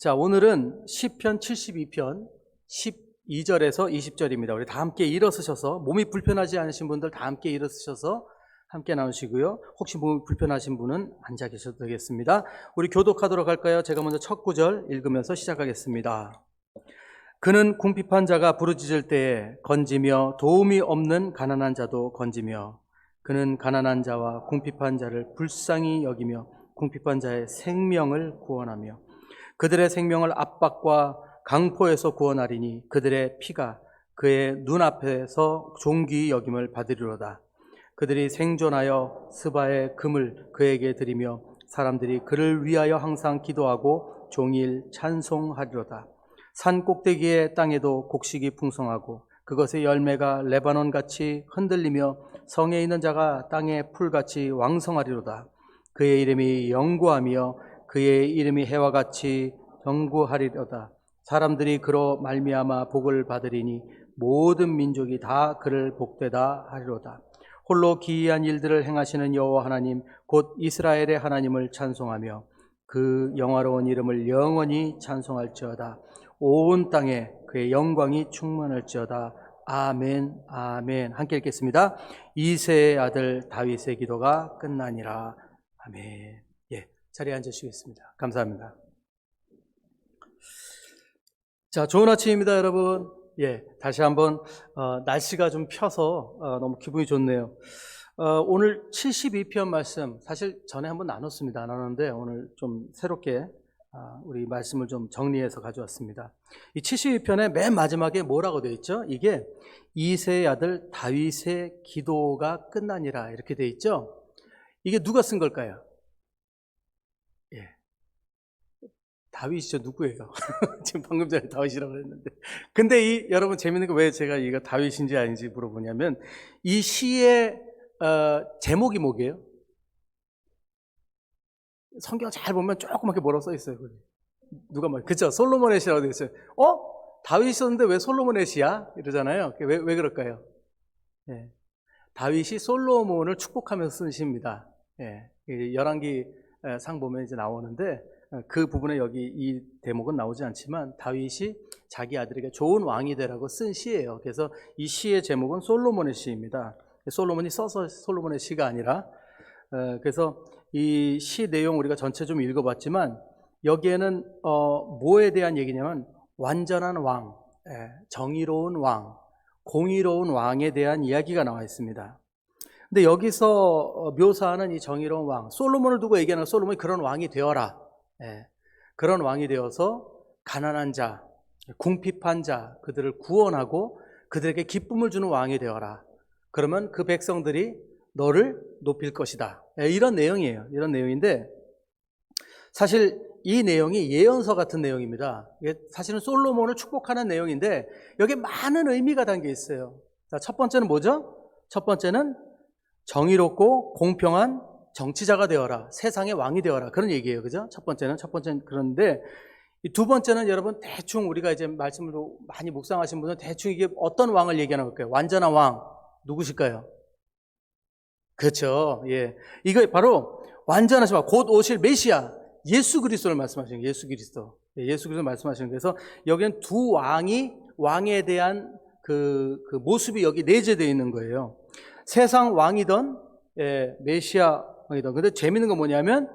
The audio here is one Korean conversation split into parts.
자, 오늘은 시편 72편 12절에서 20절입니다. 우리 다 함께 일어서셔서, 몸이 불편하지 않으신 분들 다 함께 일어서셔서 함께 나누시고요. 혹시 몸이 불편하신 분은 앉아 계셔도 되겠습니다. 우리 교독하도록 할까요? 제가 먼저 첫 구절 읽으면서 시작하겠습니다. 그는 궁핍한 자가 부르짖을 때에 건지며 도움이 없는 가난한 자도 건지며, 그는 가난한 자와 궁핍한 자를 불쌍히 여기며 궁핍한 자의 생명을 구원하며, 그들의 생명을 압박과 강포에서 구원하리니 그들의 피가 그의 눈앞에서 존귀히 여김을 받으리로다. 그들이 생존하여 스바의 금을 그에게 드리며 사람들이 그를 위하여 항상 기도하고 종일 찬송하리로다. 산 꼭대기의 땅에도 곡식이 풍성하고 그것의 열매가 레바논같이 흔들리며 성에 있는 자가 땅의 풀같이 왕성하리로다. 그의 이름이 영구하며 그의 이름이 해와 같이 영구하리로다. 사람들이 그로 말미암아 복을 받으리니 모든 민족이 다 그를 복되다 하리로다. 홀로 기이한 일들을 행하시는 여호와 하나님 곧 이스라엘의 하나님을 찬송하며 그 영화로운 이름을 영원히 찬송할지어다. 온 땅에 그의 영광이 충만할지어다. 아멘, 아멘. 함께 읽겠습니다. 이새의 아들 다윗의 기도가 끝나니라. 아멘. 자리에 앉으시겠습니다. 감사합니다. 자, 좋은 아침입니다, 여러분. 다시 한번 날씨가 좀 펴서 너무 기분이 좋네요. 오늘 72편 말씀, 사실 전에 한번 나눴는데 오늘 좀 새롭게 우리 말씀을 좀 정리해서 가져왔습니다. 이 72편의 맨 마지막에 뭐라고 되어 있죠? 이게 이새의 아들 다윗의 기도가 끝나니라 이렇게 되어 있죠? 이게 누가 쓴 걸까요? 다윗이죠. 누구예요? 지금 방금 전에 다윗이라고 했는데. 근데 여러분 재밌는 거 왜 제가 이거 다윗인지 아닌지 물어보냐면, 이 시의 제목이 뭐게요? 성경 잘 보면 조그맣게 뭐라고 써 있어요. 누가 그죠? 솔로몬의 시라고 되어 있어요. 다윗이 썼는데 왜 솔로몬의 시야? 이러잖아요. 왜 그럴까요? 다윗이 솔로몬을 축복하면서 쓴 시입니다. 열왕기 상 보면 이제 나오는데, 그 부분에 여기 이 대목은 나오지 않지만 다윗이 자기 아들에게 좋은 왕이 되라고 쓴 시예요. 그래서 이 시의 제목은 솔로몬의 시입니다. 솔로몬이 써서 솔로몬의 시가 아니라, 그래서 이 시 내용 우리가 전체 좀 읽어봤지만 여기에는 뭐에 대한 얘기냐면 완전한 왕, 정의로운 왕, 공의로운 왕에 대한 이야기가 나와 있습니다. 근데 여기서 묘사하는 이 정의로운 왕, 솔로몬을 두고 얘기하는 솔로몬이 그런 왕이 되어라. 그런 왕이 되어서 가난한 자, 궁핍한 자, 그들을 구원하고 그들에게 기쁨을 주는 왕이 되어라. 그러면 그 백성들이 너를 높일 것이다. 이런 내용이에요. 이런 내용인데, 사실 이 내용이 예언서 같은 내용입니다. 사실은 솔로몬을 축복하는 내용인데 여기에 많은 의미가 담겨 있어요. 자, 첫 번째는 뭐죠? 첫 번째는 정의롭고 공평한 정치자가 되어라. 세상의 왕이 되어라. 그런 얘기예요. 그죠? 첫 번째는 그런데, 이 두 번째는 여러분 대충 우리가 이제 말씀을 많이 묵상하신 분은 대충 이게 어떤 왕을 얘기하는 걸까요? 완전한 왕. 누구실까요? 그렇죠. 이거 바로 완전하신 왕, 곧 오실 메시아, 예수 그리스도를 말씀하시는 거예요. 예수 그리스도 말씀하시는 거예요. 그래서 여기는 두 왕에 대한 그 모습이 여기 내재되어 있는 거예요. 세상 왕이던, 메시아 왕이던. 근데 재밌는 건 뭐냐면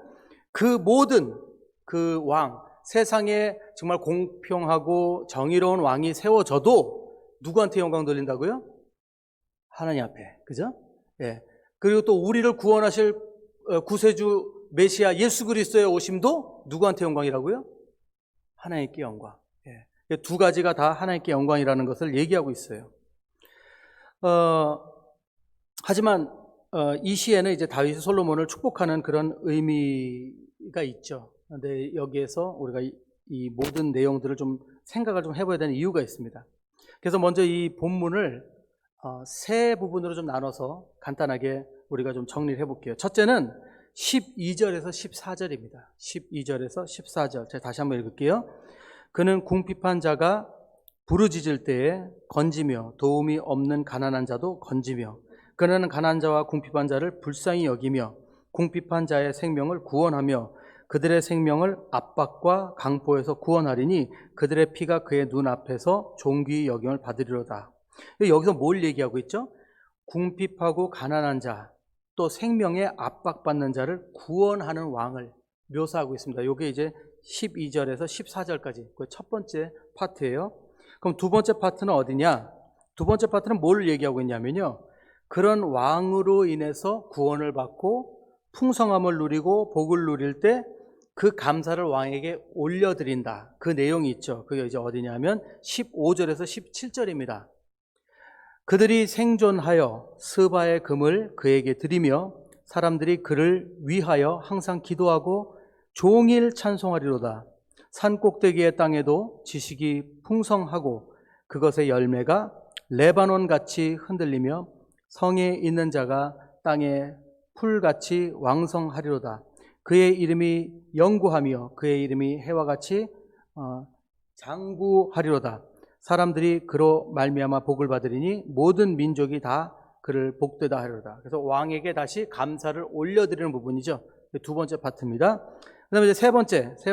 그 모든 그 왕, 세상에 정말 공평하고 정의로운 왕이 세워져도 누구한테 영광 돌린다고요? 하나님 앞에. 그죠? 그리고 또 우리를 구원하실 구세주 메시아 예수 그리스도의 오심도 누구한테 영광이라고요? 하나님께 영광. 두 가지가 다 하나님께 영광이라는 것을 얘기하고 있어요. 하지만 이 시에는 이제 다윗이 솔로몬을 축복하는 그런 의미가 있죠. 근데 여기에서 우리가 이 모든 내용들을 좀 생각을 좀 해봐야 되는 이유가 있습니다. 그래서 먼저 이 본문을 세 부분으로 좀 나눠서 간단하게 우리가 좀 정리를 해볼게요. 첫째는 12절에서 14절입니다. 12절에서 14절. 제가 다시 한번 읽을게요. 그는 궁핍한 자가 부르짖을 때에 건지며 도움이 없는 가난한 자도 건지며, 그는 가난한 자와 궁핍한 자를 불쌍히 여기며 궁핍한 자의 생명을 구원하며 그들의 생명을 압박과 강포에서 구원하리니 그들의 피가 그의 눈앞에서 존귀히 여김을 받으리로다. 여기서 뭘 얘기하고 있죠? 궁핍하고 가난한 자, 또 생명에 압박받는 자를 구원하는 왕을 묘사하고 있습니다. 이게 이제 12절에서 14절까지 그 첫 번째 파트예요. 그럼 두 번째 파트는 어디냐? 두 번째 파트는 뭘 얘기하고 있냐면요, 그런 왕으로 인해서 구원을 받고 풍성함을 누리고 복을 누릴 때 그 감사를 왕에게 올려드린다. 그 내용이 있죠. 그게 이제 어디냐면 15절에서 17절입니다. 그들이 생존하여 스바의 금을 그에게 드리며 사람들이 그를 위하여 항상 기도하고 종일 찬송하리로다. 산 꼭대기의 땅에도 지식이 풍성하고 그것의 열매가 레바논같이 흔들리며 성에 있는 자가 땅에 풀같이 왕성하리로다. 그의 이름이 영구하며 그의 이름이 해와 같이 장구하리로다. 사람들이 그로 말미암아 복을 받으리니 모든 민족이 다 그를 복되다 하리로다. 그래서 왕에게 다시 감사를 올려드리는 부분이죠. 두 번째 파트입니다. 그 다음에 이제 세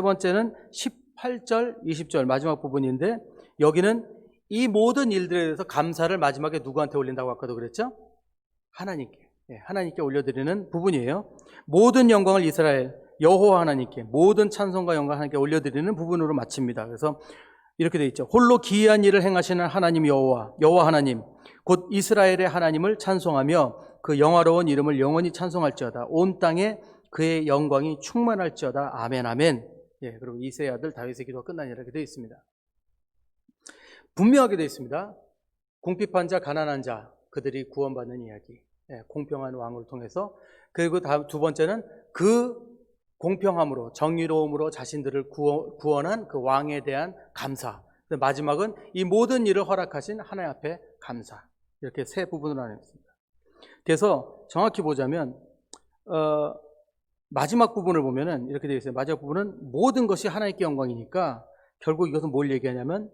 번째는 18절, 20절 마지막 부분인데, 여기는 이 모든 일들에 대해서 감사를 마지막에 누구한테 올린다고 아까도 그랬죠? 하나님께. 하나님께 올려드리는 부분이에요. 모든 영광을 이스라엘 여호와 하나님께, 모든 찬송과 영광 하나님께 올려드리는 부분으로 마칩니다. 그래서 이렇게 되어 있죠. 홀로 기이한 일을 행하시는 하나님 여호와 하나님 곧 이스라엘의 하나님을 찬송하며 그 영화로운 이름을 영원히 찬송할지어다. 온 땅에 그의 영광이 충만할지어다. 아멘 아멘. 그리고 이새의 아들 다윗의 기도가 끝나니라 이렇게 되어 있습니다. 분명하게 되어 있습니다. 궁핍한 자, 가난한 자, 그들이 구원받는 이야기. 공평한 왕을 통해서. 그리고 다음 두 번째는 그 공평함으로, 정의로움으로 자신들을 구원한 그 왕에 대한 감사. 마지막은 이 모든 일을 허락하신 하나님 앞에 감사. 이렇게 세 부분으로 나눴습니다. 그래서 정확히 보자면 마지막 부분을 보면은 이렇게 되어 있어요. 마지막 부분은 모든 것이 하나님께 영광이니까 결국 이것은 뭘 얘기하냐면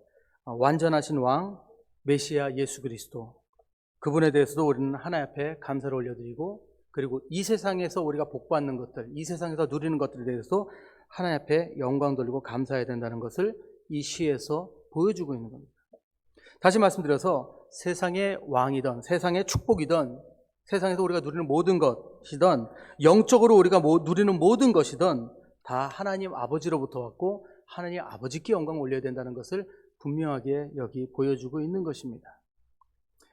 완전하신 왕 메시아 예수 그리스도, 그분에 대해서도 우리는 하나님 앞에 감사를 올려드리고, 그리고 이 세상에서 우리가 복받는 것들, 이 세상에서 누리는 것들에 대해서 하나님 앞에 영광 돌리고 감사해야 된다는 것을 이 시에서 보여주고 있는 겁니다. 다시 말씀드려서 세상의 왕이든 세상의 축복이든 세상에서 우리가 누리는 모든 것이든 영적으로 우리가 누리는 모든 것이든 다 하나님 아버지로부터 왔고 하나님 아버지께 영광을 올려야 된다는 것을 분명하게 여기 보여주고 있는 것입니다.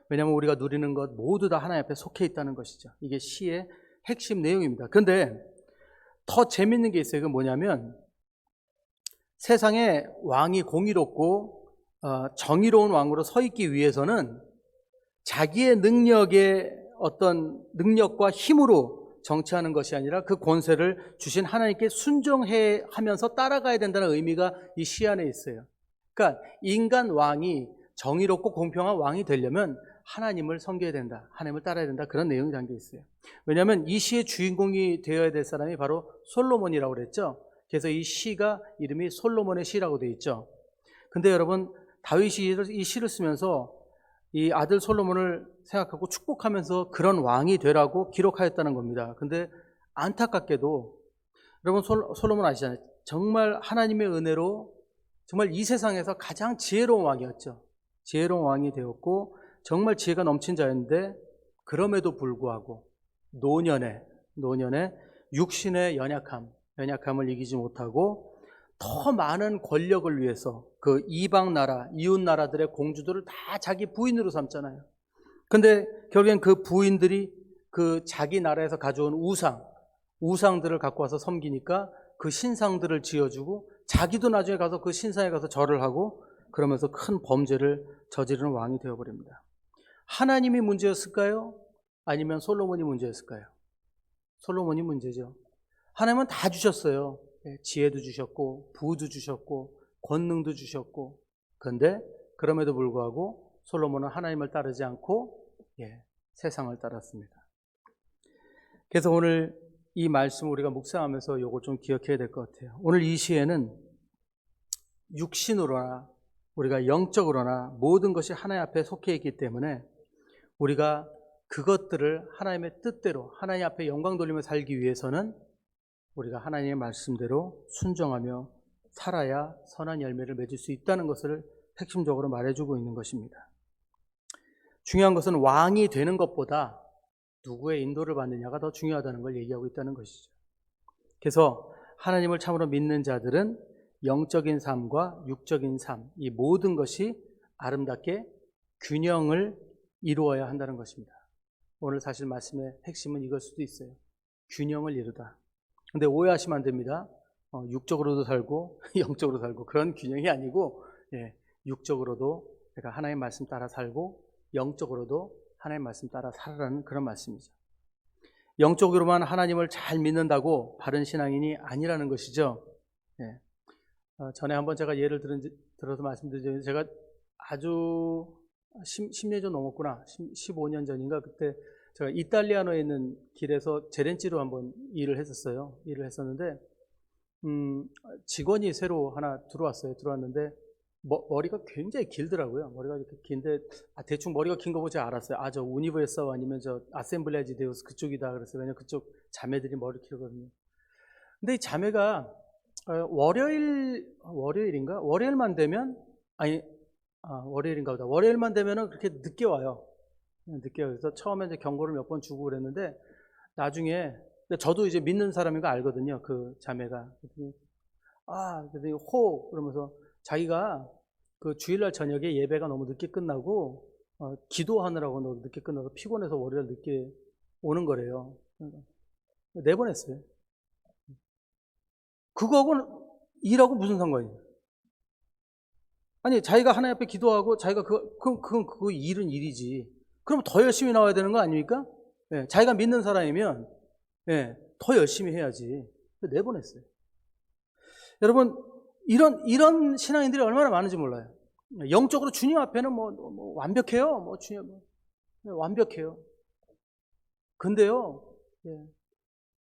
왜냐하면 우리가 누리는 것 모두 다 하나님 앞에 속해 있다는 것이죠. 이게 시의 핵심 내용입니다. 그런데 더 재밌는 게 있어요. 이건 뭐냐면 세상에 왕이 공의롭고 정의로운 왕으로 서 있기 위해서는 자기의 어떤 능력과 힘으로 정치하는 것이 아니라 그 권세를 주신 하나님께 순종해 하면서 따라가야 된다는 의미가 이 시 안에 있어요. 그러니까 인간 왕이 정의롭고 공평한 왕이 되려면 하나님을 섬겨야 된다, 하나님을 따라야 된다, 그런 내용이 담겨 있어요. 왜냐하면 이 시의 주인공이 되어야 될 사람이 바로 솔로몬이라고 그랬죠. 그래서 이 시가 이름이 솔로몬의 시라고 되어 있죠. 근데 여러분, 다윗이 이 시를 쓰면서 이 아들 솔로몬을 생각하고 축복하면서 그런 왕이 되라고 기록하였다는 겁니다. 근데 안타깝게도 여러분, 솔로몬 아시잖아요. 정말 하나님의 은혜로 정말 이 세상에서 가장 지혜로운 왕이었죠. 지혜로운 왕이 되었고 정말 지혜가 넘친 자였는데, 그럼에도 불구하고 노년에 육신의 연약함을 이기지 못하고 더 많은 권력을 위해서 그 이방 나라, 이웃 나라들의 공주들을 다 자기 부인으로 삼잖아요. 근데 결국엔 그 부인들이 그 자기 나라에서 가져온 우상들을 갖고 와서 섬기니까 그 신상들을 지어주고 자기도 나중에 가서 그 신상에 가서 절을 하고 그러면서 큰 범죄를 저지르는 왕이 되어버립니다. 하나님이 문제였을까요? 아니면 솔로몬이 문제였을까요? 솔로몬이 문제죠. 하나님은 다 주셨어요. 지혜도 주셨고 부도 주셨고 권능도 주셨고, 그런데 그럼에도 불구하고 솔로몬은 하나님을 따르지 않고 세상을 따랐습니다. 그래서 오늘 이 말씀 우리가 묵상하면서 이걸 좀 기억해야 될 것 같아요. 오늘 이 시에는 육신으로나 우리가 영적으로나 모든 것이 하나님 앞에 속해 있기 때문에 우리가 그것들을 하나님의 뜻대로 하나님 앞에 영광 돌리며 살기 위해서는 우리가 하나님의 말씀대로 순종하며 살아야 선한 열매를 맺을 수 있다는 것을 핵심적으로 말해주고 있는 것입니다. 중요한 것은 왕이 되는 것보다 누구의 인도를 받느냐가 더 중요하다는 걸 얘기하고 있다는 것이죠. 그래서 하나님을 참으로 믿는 자들은 영적인 삶과 육적인 삶, 이 모든 것이 아름답게 균형을 이루어야 한다는 것입니다. 오늘 사실 말씀의 핵심은 이걸 수도 있어요. 균형을 이루다. 근데 오해하시면 안 됩니다. 육적으로도 살고 영적으로 살고 그런 균형이 아니고, 육적으로도 내가 하나님 말씀 따라 살고 영적으로도 하나님 말씀 따라 살아라는 그런 말씀이죠. 영적으로만 하나님을 잘 믿는다고 바른 신앙인이 아니라는 것이죠. 전에 한번 제가 예를 들어서 말씀드리자면, 제가 아주 10년 전 넘었구나. 15년 전인가. 그때 제가 이탈리아노에 있는 길에서 제렌치로 한번 일을 했었는데, 직원이 새로 하나 들어왔는데, 머리가 굉장히 길더라고요. 머리가 이렇게 긴데, 대충 머리가 긴 거 보지 알았어요. 저 우니버에서 아니면 저 아셈블레지 데우스 그쪽이다 그랬어요. 왜냐면 그쪽 자매들이 머리 길거든요. 근데 이 자매가 월요일만 되면, 월요일인가 보다. 월요일만 되면은 그렇게 늦게 와요. 늦게 와요. 그래서 처음에 이제 경고를 몇 번 주고 그랬는데, 나중에, 저도 이제 믿는 사람인 거 알거든요. 그 자매가. 그랬더니 그러면서 자기가 그 주일날 저녁에 예배가 너무 늦게 끝나고, 기도하느라고 너무 늦게 끝나서 피곤해서 월요일 늦게 오는 거래요. 내보냈어요. 그거하고는 일하고 무슨 상관이에요? 아니, 자기가 하나님 앞에 기도하고 자기가 그거 일은 일이지. 그럼 더 열심히 나와야 되는 거 아닙니까? 자기가 믿는 사람이면 더 열심히 해야지. 내보냈어요. 여러분, 이런 신앙인들이 얼마나 많은지 몰라요. 영적으로 주님 앞에는 완벽해요. 주님 완벽해요. 근데요,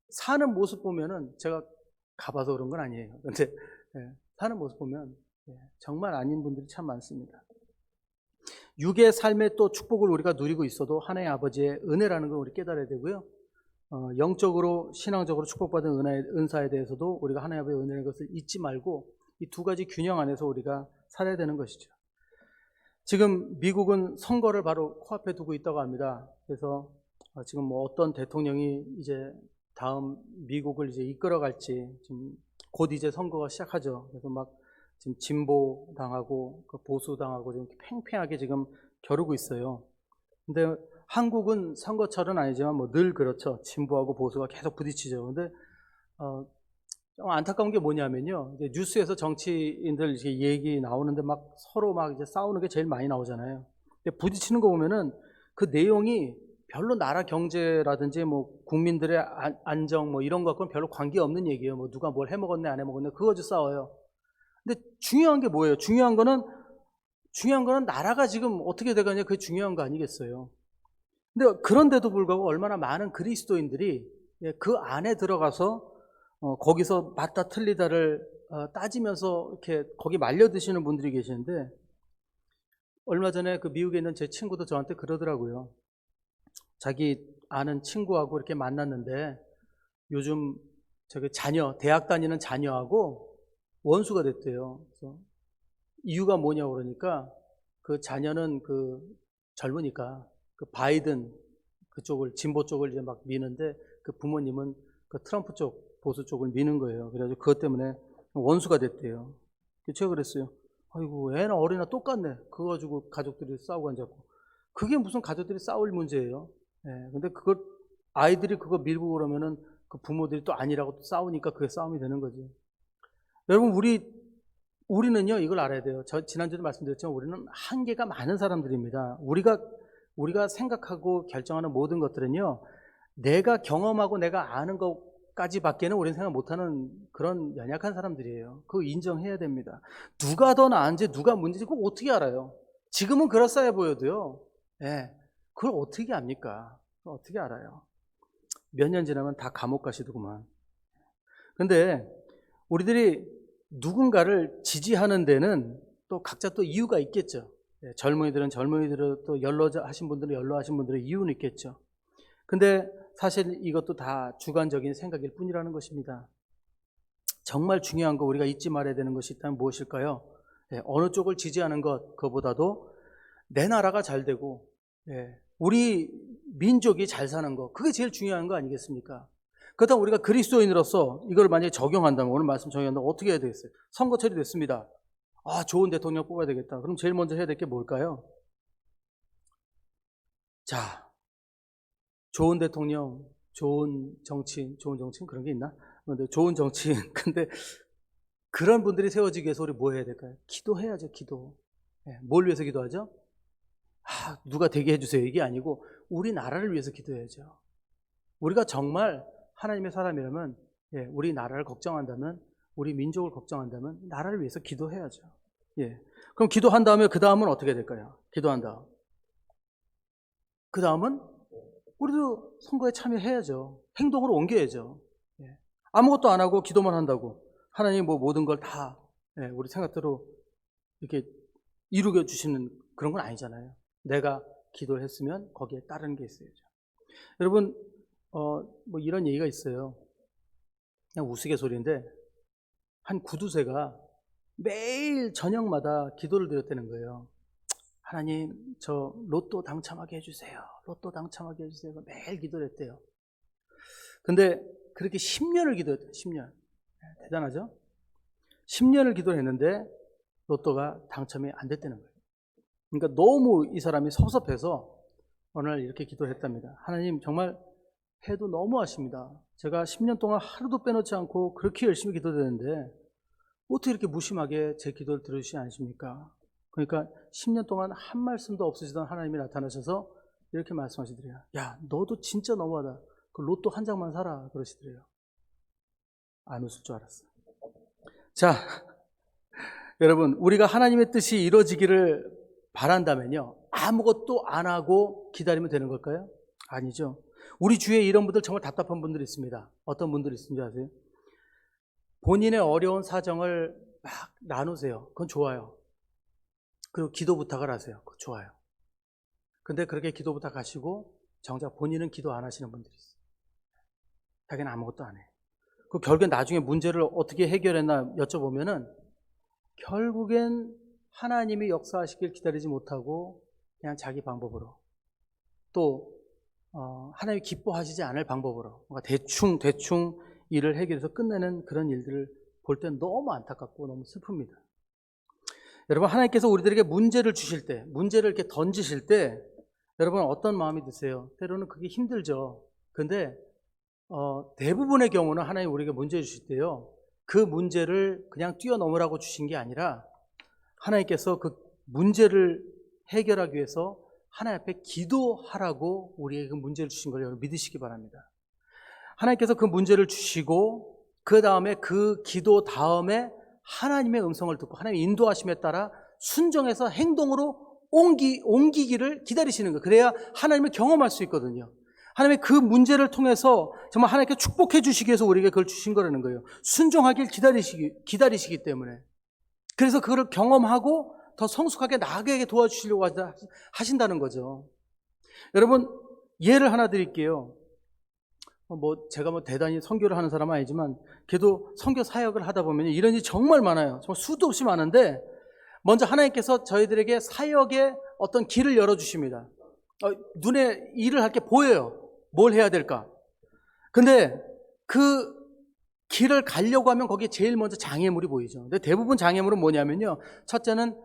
사는 모습 보면은, 제가 가봐서 그런 건 아니에요. 근데 사는 모습 보면 정말 아닌 분들이 참 많습니다. 육의 삶의 또 축복을 우리가 누리고 있어도 하나님 아버지의 은혜라는 걸 우리 깨달아야 되고요. 영적으로 신앙적으로 축복받은 은사에 대해서도 우리가 하나님 아버지의 은혜라는 것을 잊지 말고 이 두 가지 균형 안에서 우리가 살아야 되는 것이죠. 지금 미국은 선거를 바로 코앞에 두고 있다고 합니다. 그래서 지금 어떤 대통령이 이제 다음 미국을 이제 이끌어갈지, 지금 곧 이제 선거가 시작하죠. 그래서 막 지금 진보 당하고 보수 당하고 좀 팽팽하게 지금 겨루고 있어요. 근데 한국은 선거철은 아니지만 늘 그렇죠. 진보하고 보수가 계속 부딪히죠. 근데 좀 안타까운 게 뭐냐면요. 이제 뉴스에서 정치인들 이렇게 얘기 나오는데 막 서로 막 이제 싸우는 게 제일 많이 나오잖아요. 근데 부딪히는 거 보면은 그 내용이 별로 나라 경제라든지 국민들의 안정 이런 것과는 별로 관계 없는 얘기예요. 누가 뭘 해 먹었네 안 해 먹었네 그거 가지고 싸워요. 근데 중요한 게 뭐예요? 중요한 거는 나라가 지금 어떻게 돼가냐, 그게 중요한 거 아니겠어요? 근데 그런데도 불구하고 얼마나 많은 그리스도인들이 그 안에 들어가서 거기서 맞다 틀리다를 따지면서 이렇게 거기 말려드시는 분들이 계시는데, 얼마 전에 그 미국에 있는 제 친구도 저한테 그러더라고요. 자기 아는 친구하고 이렇게 만났는데 요즘 저기 대학 다니는 자녀하고 원수가 됐대요. 그래서 이유가 뭐냐고 그러니까, 그 자녀는 젊으니까 그 바이든 그쪽을, 진보 쪽을 이제 막 미는데, 그 부모님은 그 트럼프 쪽, 보수 쪽을 미는 거예요. 그래가지고 그것 때문에 원수가 됐대요. 제가 그랬어요. 아이고, 애나 어리나 똑같네. 그거 가지고 가족들이 싸우고 앉았고. 그게 무슨 가족들이 싸울 문제예요. 근데 아이들이 그거 밀고 그러면은 그 부모들이 또 아니라고 또 싸우니까 그게 싸움이 되는 거지. 여러분, 우리는요, 이걸 알아야 돼요. 지난주에도 말씀드렸지만 우리는 한계가 많은 사람들입니다. 우리가 생각하고 결정하는 모든 것들은요, 내가 경험하고 내가 아는 것까지밖에는 우리는 생각 못하는 그런 연약한 사람들이에요. 그거 인정해야 됩니다. 누가 더 나은지 누가 문제인지 그거 어떻게 알아요? 지금은 그럴싸해 보여도요. 그걸 어떻게 압니까? 그걸 어떻게 알아요? 몇 년 지나면 다 감옥 가시더구만. 근데 우리들이 누군가를 지지하는 데는 또 각자 또 이유가 있겠죠. 젊은이들은 또 연로하신 분들은 연로하신 분들의 이유는 있겠죠. 근데 사실 이것도 다 주관적인 생각일 뿐이라는 것입니다. 정말 중요한 거 우리가 잊지 말아야 되는 것이 있다면 무엇일까요? 어느 쪽을 지지하는 것, 그거보다도 내 나라가 잘 되고 우리 민족이 잘 사는 거, 그게 제일 중요한 거 아니겠습니까? 그렇다면 우리가 그리스도인으로서 이걸 만약에 적용한다면, 오늘 말씀 적용한다면 어떻게 해야 되겠어요? 선거철이 됐습니다. 좋은 대통령 뽑아야 되겠다. 그럼 제일 먼저 해야 될 게 뭘까요? 자, 좋은 대통령, 좋은 정치인 그런 게 있나? 근데 좋은 정치인, 근데 그런 분들이 세워지기 위해서 우리 뭐 해야 될까요? 기도해야죠, 기도. 뭘 위해서 기도하죠? 누가 되게 해주세요, 이게 아니고 우리나라를 위해서 기도해야죠. 우리가 정말 하나님의 사람이라면, 우리 나라를 걱정한다면, 우리 민족을 걱정한다면 나라를 위해서 기도해야죠. 그럼 기도한 다음에 그 다음은 어떻게 될까요? 기도한 다음. 그 다음은 우리도 선거에 참여해야죠. 행동으로 옮겨야죠. 아무것도 안 하고 기도만 한다고 하나님 뭐 모든 걸 다 우리 생각대로 이렇게 이루게 주시는 그런 건 아니잖아요. 내가 기도를 했으면 거기에 따르는 게 있어야죠. 여러분, 뭐 이런 얘기가 있어요. 그냥 우스갯소리인데, 한 구두쇠가 매일 저녁마다 기도를 드렸다는 거예요. 하나님, 저 로또 당첨하게 해주세요. 로또 당첨하게 해주세요. 매일 기도를 했대요. 근데 그렇게 10년을 기도했대요. 10년. 대단하죠? 10년을 기도를 했는데 로또가 당첨이 안 됐다는 거예요. 그러니까 너무 이 사람이 섭섭해서 어느 날 이렇게 기도를 했답니다. 하나님, 정말 해도 너무하십니다. 제가 10년 동안 하루도 빼놓지 않고 그렇게 열심히 기도드렸는데 어떻게 이렇게 무심하게 제 기도를 들어주시지 않으십니까? 그러니까 10년 동안 한 말씀도 없으시던 하나님이 나타나셔서 이렇게 말씀하시더래요. 야, 너도 진짜 너무하다. 그 로또 한 장만 사라. 그러시더래요. 안 웃을 줄 알았어요. 자, 여러분, 우리가 하나님의 뜻이 이루어지기를 바란다면요, 아무것도 안 하고 기다리면 되는 걸까요? 아니죠. 우리 주위에 이런 분들, 정말 답답한 분들이 있습니다. 어떤 분들이 있는지 아세요? 본인의 어려운 사정을 막 나누세요. 그건 좋아요. 그리고 기도 부탁을 하세요. 그거 좋아요. 근데 그렇게 기도 부탁하시고 정작 본인은 기도 안 하시는 분들이 있어요. 자기는 아무것도 안 해. 그 결국엔 나중에 문제를 어떻게 해결했나 여쭤보면은 결국엔 하나님이 역사하시길 기다리지 못하고 그냥 자기 방법으로, 또 하나님이 기뻐하시지 않을 방법으로 뭔가 대충 일을 해결해서 끝내는 그런 일들을 볼 땐 너무 안타깝고 너무 슬픕니다. 여러분, 하나님께서 우리들에게 문제를 주실 때, 문제를 이렇게 던지실 때 여러분 어떤 마음이 드세요? 때로는 그게 힘들죠. 근데 대부분의 경우는 하나님 우리에게 문제 주실 때요, 그 문제를 그냥 뛰어넘으라고 주신 게 아니라 하나님께서 그 문제를 해결하기 위해서 하나님 앞에 기도하라고 우리에게 그 문제를 주신 걸 여러분 믿으시기 바랍니다. 하나님께서 그 문제를 주시고 그 다음에 그 기도 다음에 하나님의 음성을 듣고 하나님의 인도하심에 따라 순종해서 행동으로 옮기기를 기다리시는 거예요. 그래야 하나님을 경험할 수 있거든요. 하나님의 그 문제를 통해서 정말 하나님께 축복해 주시기 위해서 우리에게 그걸 주신 거라는 거예요. 순종하길 기다리시기 때문에. 그래서 그걸 경험하고 더 성숙하게 나아가게 도와주시려고 하신다는 거죠. 여러분, 예를 하나 드릴게요. 제가 대단히 선교를 하는 사람은 아니지만 그래도 선교 사역을 하다 보면 이런 일이 정말 많아요. 정말 수도 없이 많은데 먼저 하나님께서 저희들에게 사역의 어떤 길을 열어주십니다. 눈에 일을 할 게 보여요. 뭘 해야 될까? 근데 그 길을 가려고 하면 거기에 제일 먼저 장애물이 보이죠. 근데 대부분 장애물은 뭐냐면요, 첫째는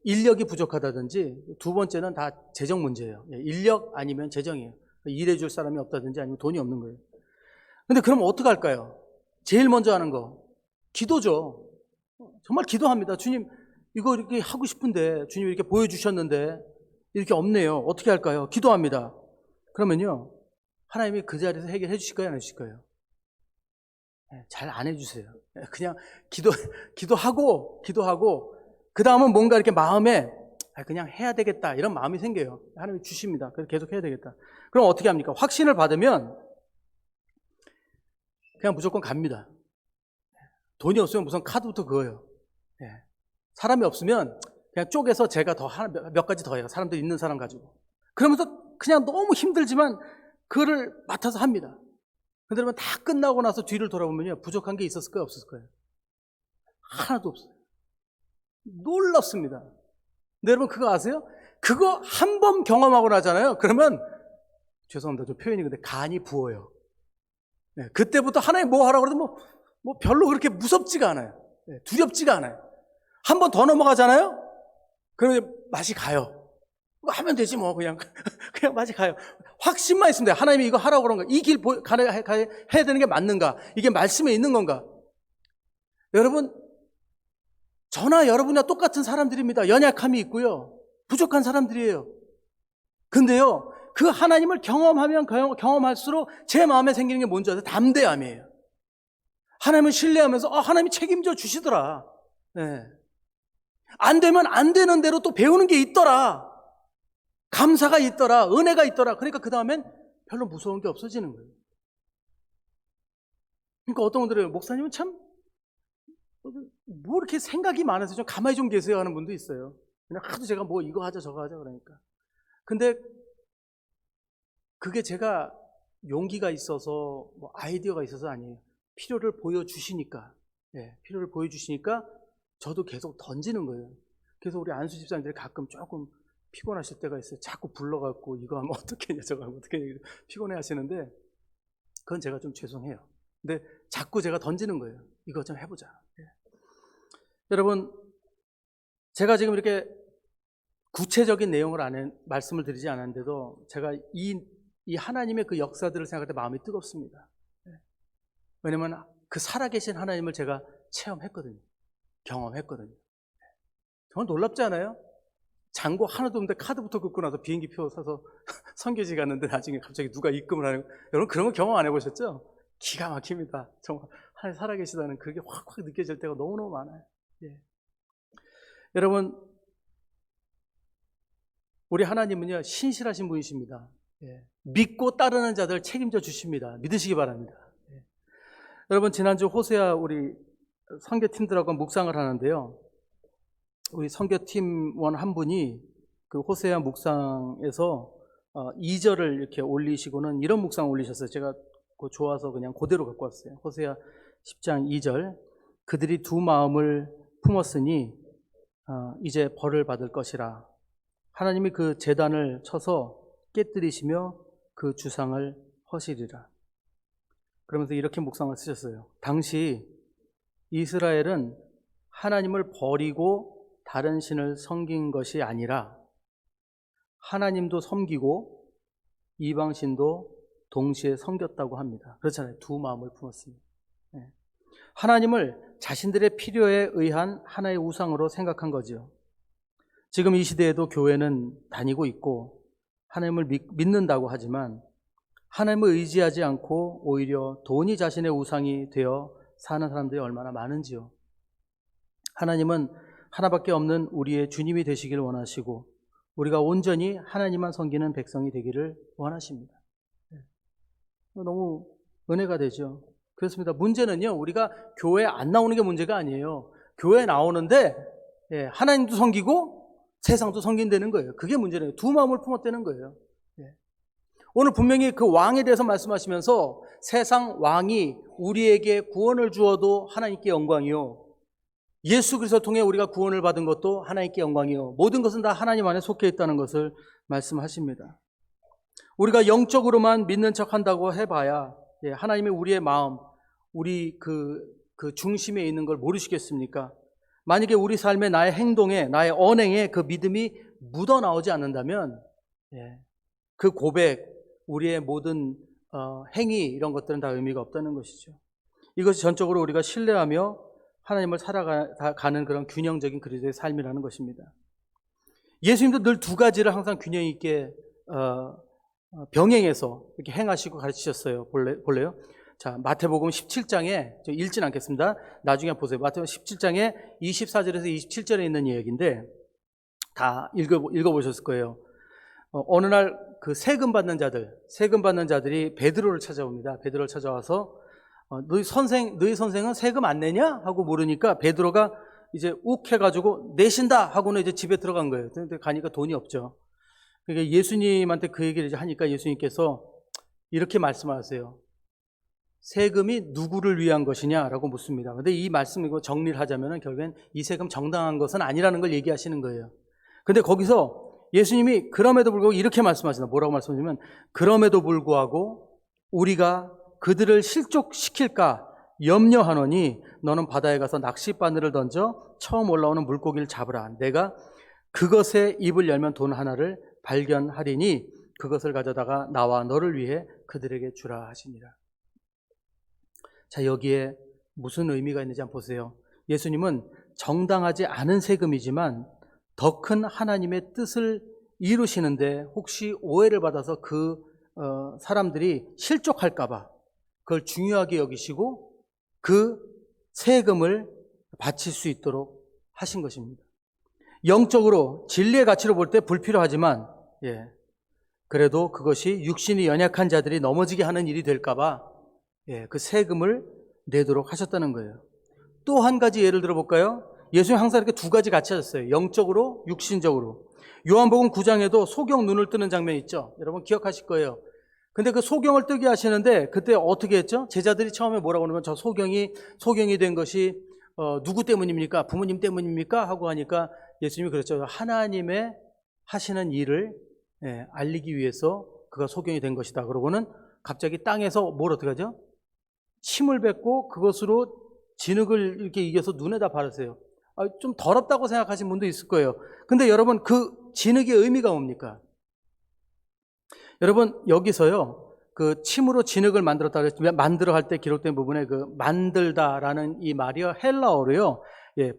인력이 부족하다든지, 두 번째는 다 재정 문제예요. 인력 아니면 재정이에요. 일해줄 사람이 없다든지 아니면 돈이 없는 거예요. 근데 그럼 어떻게 할까요? 제일 먼저 하는 거 기도죠. 정말 기도합니다. 주님, 이거 이렇게 하고 싶은데 주님 이렇게 보여주셨는데 이렇게 없네요. 어떻게 할까요? 기도합니다. 그러면요, 하나님이 그 자리에서 해결해 주실까요? 안 해주실까요? 잘 안 해주세요. 그냥 기도하고 그 다음은 뭔가 이렇게 마음에 그냥 해야 되겠다 이런 마음이 생겨요. 하나님이 주십니다. 그래서 계속 해야 되겠다. 그럼 어떻게 합니까? 확신을 받으면 그냥 무조건 갑니다. 돈이 없으면 우선 카드부터 그어요. 사람이 없으면 그냥 쪼개서 제가 몇 가지 더 해요. 사람들 있는 사람 가지고. 그러면서 그냥 너무 힘들지만 그거를 맡아서 합니다. 근데 여러분 다 끝나고 나서 뒤를 돌아보면요, 부족한 게 있었을 거예요, 없었을 거예요? 하나도 없어요. 놀랍습니다. 근데 여러분 그거 아세요? 그거 한 번 경험하고 나잖아요. 그러면 죄송합니다, 좀 표현이 근데 간이 부어요. 네, 그때부터 하나님 뭐 하라고 그래도 뭐 별로 그렇게 무섭지가 않아요. 네, 두렵지가 않아요. 한 번 더 넘어가잖아요? 그러면 맛이 가요. 하면 되지 뭐 그냥 맛이 가요. 확신만 있으면 돼요. 하나님이 이거 하라고 그런 거, 이 길 해야 되는 게 맞는가? 이게 말씀에 있는 건가? 여러분, 저나 여러분이나 똑같은 사람들입니다. 연약함이 있고요, 부족한 사람들이에요. 근데요, 그 하나님을 경험하면 경험할수록 제 마음에 생기는 게 뭔지 아세요? 담대함이에요. 하나님을 신뢰하면서 하나님이 책임져 주시더라. 네. 안 되면 안 되는 대로 또 배우는 게 있더라. 감사가 있더라. 은혜가 있더라. 그러니까 그 다음엔 별로 무서운 게 없어지는 거예요. 그러니까 어떤 분들은 목사님은 참 뭐 이렇게 생각이 많아서 좀 가만히 좀 계세요 하는 분도 있어요. 그냥 하도 제가 뭐 이거 하자 저거 하자 그러니까. 근데 그게 제가 용기가 있어서 뭐 아이디어가 있어서 아니에요. 필요를 보여주시니까. 네, 필요를 보여주시니까 저도 계속 던지는 거예요. 그래서 우리 안수 집사님들이 가끔 조금 피곤하실 때가 있어요. 자꾸 불러갖고 이거 하면 어떻게 하냐 저거 하면 어떻게 하냐 피곤해 하시는데, 그건 제가 좀 죄송해요. 근데 자꾸 제가 던지는 거예요. 이거 좀 해보자. 네. 여러분, 제가 지금 이렇게 구체적인 내용을 말씀을 드리지 않았는데도 제가 이 하나님의 그 역사들을 생각할 때 마음이 뜨겁습니다. 네. 왜냐면 그 살아계신 하나님을 제가 체험했거든요. 경험했거든요. 네. 정말 놀랍지 않아요? 잔고 하나도 없는데 카드부터 긋고 나서 비행기표 사서 선교지 갔는데 나중에 갑자기 누가 입금을 하는 거. 여러분 그런 거 경험 안 해보셨죠? 기가 막힙니다. 정말 하나님 살아계시다는 그게 확확 느껴질 때가 너무너무 많아요. 예. 여러분, 우리 하나님은요 신실하신 분이십니다. 예. 믿고 따르는 자들 책임져 주십니다. 믿으시기 바랍니다. 예. 여러분, 지난주 호세아 우리 선교팀들하고 묵상을 하는데요, 우리 선교팀원 한 분이 그 호세아 묵상에서 2절을 이렇게 올리시고는 이런 묵상 올리셨어요. 제가 그거 좋아서 그냥 그대로 갖고 왔어요. 호세아 10장 2절. 그들이 두 마음을 품었으니 이제 벌을 받을 것이라. 하나님이 그 제단을 쳐서 깨뜨리시며 그 주상을 허시리라. 그러면서 이렇게 묵상을 쓰셨어요. 당시 이스라엘은 하나님을 버리고 다른 신을 섬긴 것이 아니라 하나님도 섬기고 이방신도 동시에 섬겼다고 합니다. 그렇잖아요. 두 마음을 품었습니다. 네. 하나님을 자신들의 필요에 의한 하나의 우상으로 생각한 거죠. 지금 이 시대에도 교회는 다니고 있고 하나님을 믿는다고 하지만 하나님을 의지하지 않고 오히려 돈이 자신의 우상이 되어 사는 사람들이 얼마나 많은지요. 하나님은 하나밖에 없는 우리의 주님이 되시길 원하시고 우리가 온전히 하나님만 섬기는 백성이 되기를 원하십니다. 너무 은혜가 되죠. 그렇습니다. 문제는요, 우리가 교회에 안 나오는 게 문제가 아니에요. 교회에 나오는데 하나님도 섬기고 세상도 섬긴다는 거예요. 그게 문제예요. 두 마음을 품었다는 거예요. 오늘 분명히 그 왕에 대해서 말씀하시면서 세상 왕이 우리에게 구원을 주어도 하나님께 영광이요, 예수 그리스도를 통해 우리가 구원을 받은 것도 하나님께 영광이요, 모든 것은 다 하나님 안에 속해 있다는 것을 말씀하십니다. 우리가 영적으로만 믿는 척 한다고 해봐야 하나님이 우리의 마음, 우리 그 중심에 있는 걸 모르시겠습니까? 만약에 우리 삶에 나의 행동에 나의 언행에 그 믿음이 묻어나오지 않는다면 그 고백, 우리의 모든 행위 이런 것들은 다 의미가 없다는 것이죠. 이것이 전적으로 우리가 신뢰하며 하나님을 살아가는 그런 균형적인 그리스도의 삶이라는 것입니다. 예수님도 늘 두 가지를 항상 균형 있게 병행해서 이렇게 행하시고 가르치셨어요. 볼래요? 자, 마태복음 17장에, 저 읽진 않겠습니다. 나중에 보세요. 마태복음 17장에 24절에서 27절에 있는 이야기인데 다 읽어보셨을 거예요. 어느 날 그 세금 받는 자들이 베드로를 찾아옵니다. 베드로를 찾아와서 너희 선생은 세금 안 내냐? 하고 물으니까 베드로가 이제 욱 해가지고 내신다 하고는 이제 집에 들어간 거예요. 근데 가니까 돈이 없죠. 그러니까 예수님한테 그 얘기를 이제 하니까 예수님께서 이렇게 말씀하세요. 세금이 누구를 위한 것이냐라고 묻습니다. 그런데 이 말씀 이거 정리를 하자면 결국엔 이 세금 정당한 것은 아니라는 걸 얘기하시는 거예요. 근데 거기서 예수님이 그럼에도 불구하고 이렇게 말씀하시나 뭐라고 말씀하시냐면 그럼에도 불구하고 우리가 그들을 실족시킬까 염려하노니 너는 바다에 가서 낚싯바늘을 던져 처음 올라오는 물고기를 잡으라. 내가 그것에 입을 열면 돈 하나를 발견하리니 그것을 가져다가 나와 너를 위해 그들에게 주라 하시니라. 자, 여기에 무슨 의미가 있는지 한번 보세요. 예수님은 정당하지 않은 세금이지만 더 큰 하나님의 뜻을 이루시는데 혹시 오해를 받아서 그 사람들이 실족할까 봐 그걸 중요하게 여기시고 그 세금을 바칠 수 있도록 하신 것입니다. 영적으로 진리의 가치로 볼 때 불필요하지만 그래도 그것이 육신이 연약한 자들이 넘어지게 하는 일이 될까 봐 그 세금을 내도록 하셨다는 거예요. 또 한 가지 예를 들어볼까요? 예수님 항상 이렇게 두 가지 같이 하셨어요. 영적으로, 육신적으로. 요한복음 9장에도 소경 눈을 뜨는 장면이 있죠. 여러분 기억하실 거예요. 근데 그 소경을 뜨게 하시는데 그때 어떻게 했죠? 제자들이 처음에 뭐라고 하냐면 저 소경이 된 것이 누구 때문입니까? 부모님 때문입니까? 하고 하니까 예수님이 그랬죠. 하나님의 하시는 일을 알리기 위해서 그가 소경이 된 것이다. 그러고는 갑자기 땅에서 뭘 어떻게 하죠? 침을 뱉고 그것으로 진흙을 이렇게 이겨서 눈에다 바르세요. 좀 더럽다고 생각하신 분도 있을 거예요. 근데 여러분 그 진흙의 의미가 뭡니까? 여러분 여기서요 그 침으로 진흙을 만들었다 그랬지만 만들어 할 때 기록된 부분에 그 만들다라는 이 말이요 헬라어로요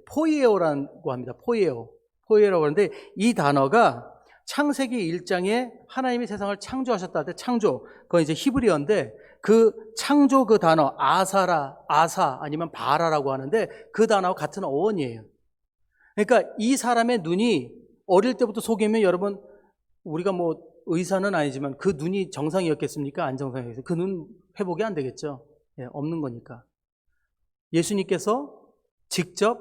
포이에오라고 합니다. 포이에오라고 하는데 이 단어가 창세기 1장에 하나님이 세상을 창조하셨다 할 때 창조 그건 이제 히브리어인데 그 창조 그 단어 아사 아니면 바라라고 하는데 그 단어와 같은 어원이에요. 그러니까 이 사람의 눈이 어릴 때부터 속이면 여러분 우리가 뭐 의사는 아니지만 그 눈이 정상이었겠습니까? 안 정상이었어요. 그 눈 회복이 안 되겠죠. 없는 거니까. 예수님께서 직접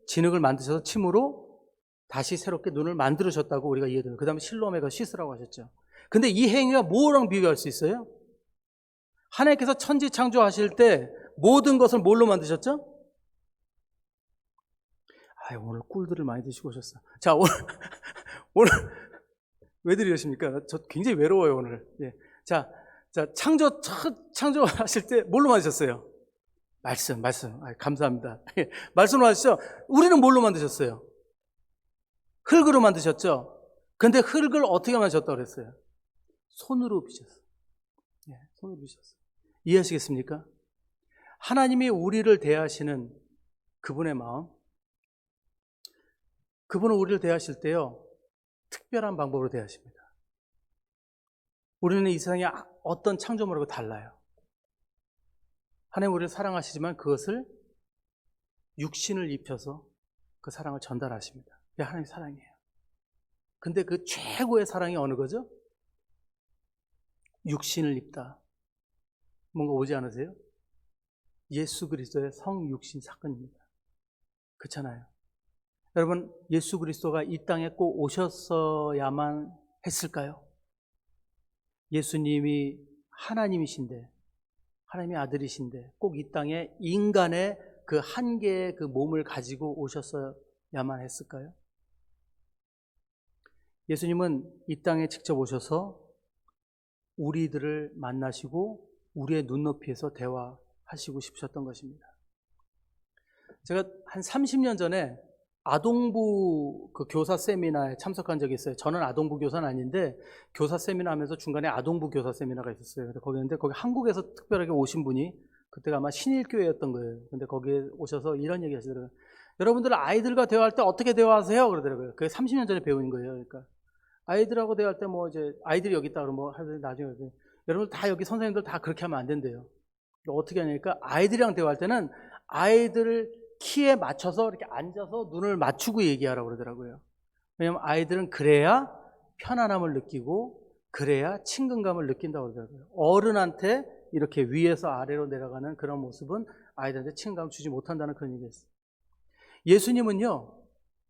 진흙을 만드셔서 침으로 다시 새롭게 눈을 만들으셨다고 우리가 이해돼요. 그 다음에 실로암에 가서 씻으라고 하셨죠. 근데 이 행위가 뭐랑 비교할 수 있어요? 하나님께서 천지 창조하실 때 모든 것을 뭘로 만드셨죠? 오늘 꿀들을 많이 드시고 오셨어. 자, 오늘 왜 이러십니까? 저 굉장히 외로워요, 오늘. 자, 창조하실 때 뭘로 만드셨어요? 말씀. 감사합니다. 말씀으로 하시죠? 우리는 뭘로 만드셨어요? 흙으로 만드셨죠? 근데 흙을 어떻게 만드셨다고 그랬어요? 손으로 빚었어요. 손으로 빚었어요. 이해하시겠습니까? 하나님이 우리를 대하시는 그분의 마음, 그분은 우리를 대하실 때요, 특별한 방법으로 대하십니다. 우리는 이 세상에 어떤 창조물하고 달라요. 하나님 우리를 사랑하시지만 그것을 육신을 입혀서 그 사랑을 전달하십니다. 그게 하나님의 사랑이에요. 근데 그 최고의 사랑이 어느 거죠? 육신을 입다. 뭔가 오지 않으세요? 예수 그리스도의 성육신 사건입니다. 그렇잖아요. 여러분, 예수 그리스도가 이 땅에 꼭 오셨어야만 했을까요? 예수님이 하나님이신데, 하나님의 아들이신데, 꼭 이 땅에 인간의 그 한 개의 그 몸을 가지고 오셨어야만 했을까요? 예수님은 이 땅에 직접 오셔서 우리들을 만나시고 우리의 눈높이에서 대화하시고 싶으셨던 것입니다. 제가 한 30년 전에 아동부 그 교사 세미나에 참석한 적이 있어요. 저는 아동부 교사는 아닌데 교사 세미나 하면서 중간에 아동부 교사 세미나가 있었어요. 근데 거기 한국에서 특별하게 오신 분이 그때가 아마 신일교회였던 거예요. 근데 거기에 오셔서 이런 얘기 하시더라고요. 여러분들 아이들과 대화할 때 어떻게 대화하세요? 그러더라고요. 그게 30년 전에 배운 거예요. 그러니까 아이들하고 대화할 때 뭐 이제 아이들이 여기 있다 그러면 뭐 하여튼 나중에 여러분 다 여기 선생님들 다 그렇게 하면 안 된대요. 어떻게 하냐니까 아이들이랑 대화할 때는 아이들 키에 맞춰서 이렇게 앉아서 눈을 맞추고 얘기하라고 그러더라고요. 왜냐하면 아이들은 그래야 편안함을 느끼고 그래야 친근감을 느낀다고 그러더라고요. 어른한테 이렇게 위에서 아래로 내려가는 그런 모습은 아이들한테 친근감을 주지 못한다는 그런 얘기였어요. 예수님은요,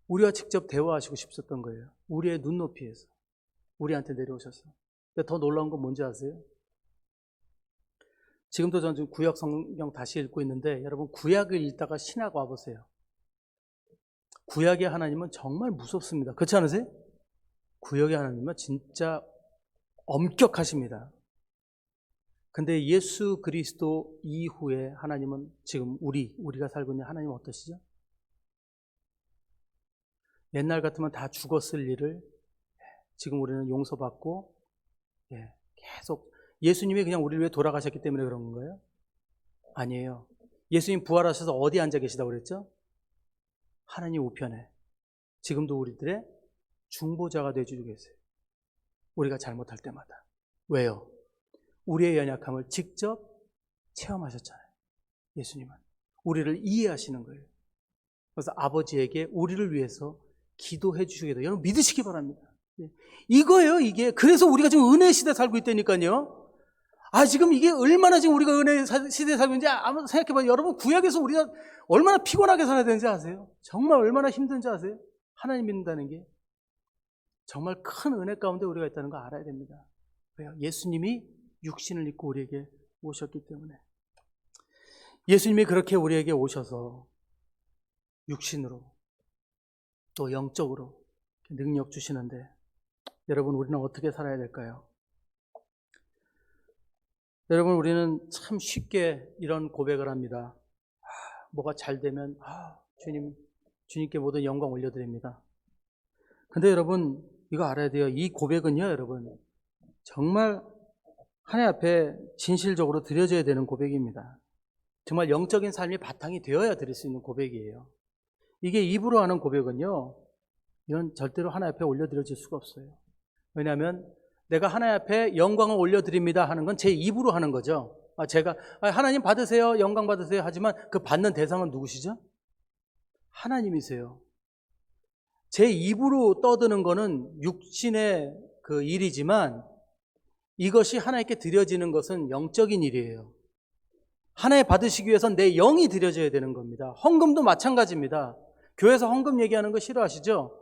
우리와 직접 대화하시고 싶었던 거예요. 우리의 눈높이에서 우리한테 내려오셔서 근데 더 놀라운 건 뭔지 아세요? 지금도 전 지금 구약 성경 다시 읽고 있는데 여러분 구약을 읽다가 신약 와보세요. 구약의 하나님은 정말 무섭습니다. 그렇지 않으세요? 구약의 하나님은 진짜 엄격하십니다. 근데 예수 그리스도 이후에 하나님은 지금 우리가 살고 있는 하나님은 어떠시죠? 옛날 같으면 다 죽었을 일을 지금 우리는 용서받고 계속 예수님이 그냥 우리를 위해 돌아가셨기 때문에 그런 건가요? 아니에요. 예수님 부활하셔서 어디 앉아 계시다고 그랬죠? 하나님 우편에 지금도 우리들의 중보자가 되어주고 계세요. 우리가 잘못할 때마다. 왜요? 우리의 연약함을 직접 체험하셨잖아요. 예수님은 우리를 이해하시는 거예요. 그래서 아버지에게 우리를 위해서 기도해 주시게 돼요. 여러분 믿으시기 바랍니다. 이거예요, 이게. 그래서 우리가 지금 은혜 시대 살고 있다니까요. 지금 이게 얼마나 지금 우리가 은혜 시대에 살고 있는지 한번 생각해봐요. 여러분 구약에서 우리가 얼마나 피곤하게 살아야 되는지 아세요? 정말 얼마나 힘든지 아세요? 하나님 믿는다는 게 정말 큰 은혜 가운데 우리가 있다는 거 알아야 됩니다. 왜요? 예수님이 육신을 입고 우리에게 오셨기 때문에. 예수님이 그렇게 우리에게 오셔서 육신으로 또 영적으로 능력 주시는데 여러분 우리는 어떻게 살아야 될까요? 여러분 우리는 참 쉽게 이런 고백을 합니다. 뭐가 잘 되면 주님께 모든 영광 올려드립니다. 근데 여러분 이거 알아야 돼요. 이 고백은요 여러분 정말 하나님 앞에 진실적으로 드려져야 되는 고백입니다. 정말 영적인 삶이 바탕이 되어야 드릴 수 있는 고백이에요. 이게 입으로 하는 고백은요 이건 절대로 하나님 앞에 올려드려질 수가 없어요. 왜냐하면 내가 하나님 앞에 영광을 올려드립니다 하는 건 제 입으로 하는 거죠. 제가 하나님 받으세요, 영광 받으세요 하지만 그 받는 대상은 누구시죠? 하나님이세요. 제 입으로 떠드는 거는 육신의 그 일이지만 이것이 하나님께 드려지는 것은 영적인 일이에요. 하나님 받으시기 위해서는 내 영이 드려져야 되는 겁니다. 헌금도 마찬가지입니다. 교회에서 헌금 얘기하는 거 싫어하시죠?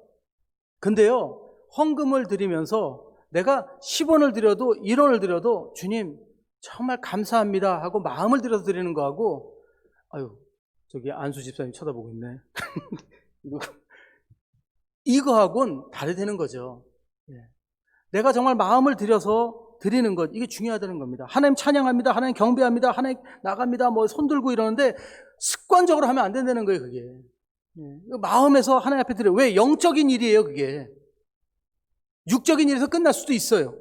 근데요, 헌금을 드리면서 내가 10원을 드려도 1원을 드려도 주님 정말 감사합니다 하고 마음을 들여서 드리는 거하고 저기 안수 집사님 쳐다보고 있네. 이거하고는 다르다는 거죠. 내가 정말 마음을 들여서 드리는 것, 이게 중요하다는 겁니다. 하나님 찬양합니다, 하나님 경배합니다, 하나님 나갑니다, 손 들고 이러는데 습관적으로 하면 안 된다는 거예요, 그게. 마음에서 하나님 앞에 드려요. 왜? 영적인 일이에요, 그게. 육적인 일에서 끝날 수도 있어요.